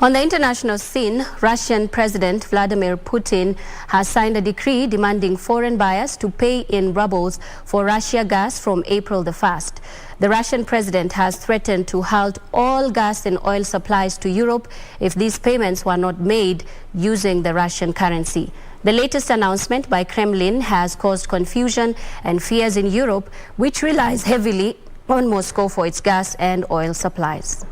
On the international scene, Russian President Vladimir Putin has signed a decree demanding foreign buyers to pay in rubles for Russia gas from April the 1st. The Russian president has threatened to halt all gas and oil supplies to Europe if these payments were not made using the Russian currency. The latest announcement by Kremlin has caused confusion and fears in Europe, which relies heavily on Moscow for its gas and oil supplies.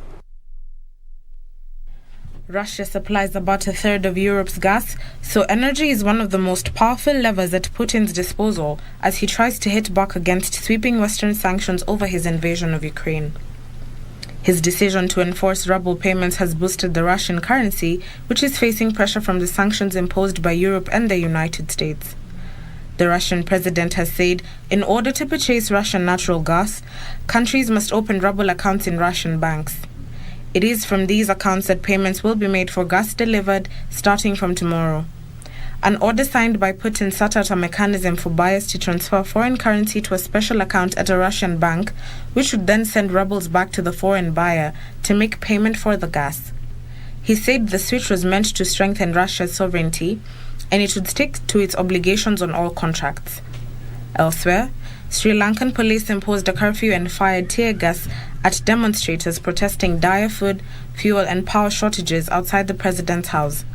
Russia supplies about a third of Europe's gas, so energy is one of the most powerful levers at Putin's disposal as he tries to hit back against sweeping Western sanctions over his invasion of Ukraine. His decision to enforce ruble payments has boosted the Russian currency, which is facing pressure from the sanctions imposed by Europe and the United States. The Russian president has said in order to purchase Russian natural gas, countries must open ruble accounts in Russian banks. It is from these accounts that payments will be made for gas delivered starting from tomorrow. An order signed by Putin set out a mechanism for buyers to transfer foreign currency to a special account at a Russian bank, which would then send rubles back to the foreign buyer to make payment for the gas. He said the switch was meant to strengthen Russia's sovereignty, and it would stick to its obligations on all contracts. Elsewhere, Sri Lankan police imposed a curfew and fired tear gas at demonstrators protesting dire food, fuel and power shortages outside the president's house.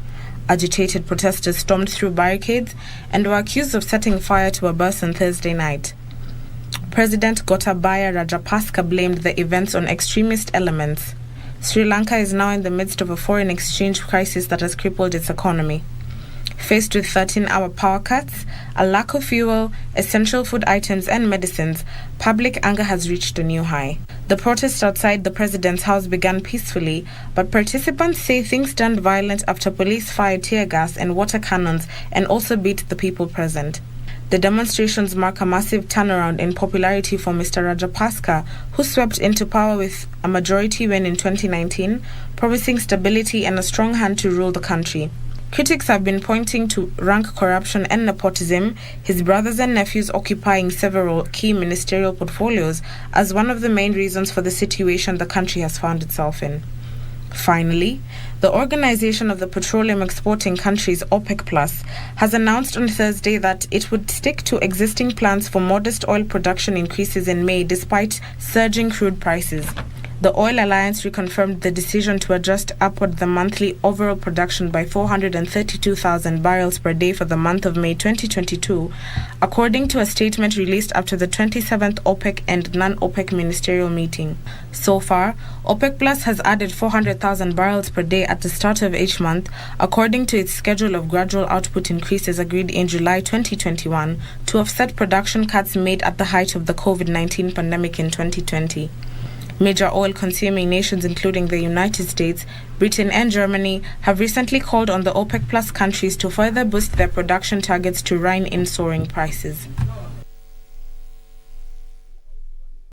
Agitated protesters stormed through barricades and were accused of setting fire to a bus on Thursday night. President Gotabaya Rajapaksa blamed the events on extremist elements. Sri Lanka is now in the midst of a foreign exchange crisis that has crippled its economy. Faced with 13-hour power cuts, a lack of fuel, essential food items and medicines, public anger has reached a new high. The protests outside the president's house began peacefully, but participants say things turned violent after police fired tear gas and water cannons and also beat the people present. The demonstrations mark a massive turnaround in popularity for Mr. Rajapaksa, who swept into power with a majority win in 2019, promising stability and a strong hand to rule the country. Critics have been pointing to rank corruption and nepotism, his brothers and nephews occupying several key ministerial portfolios, as one of the main reasons for the situation the country has found itself in. Finally, the Organization of the Petroleum Exporting Countries, OPEC+, has announced on Thursday that it would stick to existing plans for modest oil production increases in May despite surging crude prices. The Oil Alliance reconfirmed the decision to adjust upward the monthly overall production by 432,000 barrels per day for the month of May 2022, according to a statement released after the 27th OPEC and non-OPEC Ministerial Meeting. So far, OPEC Plus has added 400,000 barrels per day at the start of each month, according to its schedule of gradual output increases agreed in July 2021 to offset production cuts made at the height of the COVID-19 pandemic in 2020. Major oil-consuming nations including the United States, Britain and Germany have recently called on the OPEC Plus countries to further boost their production targets to rein in soaring prices.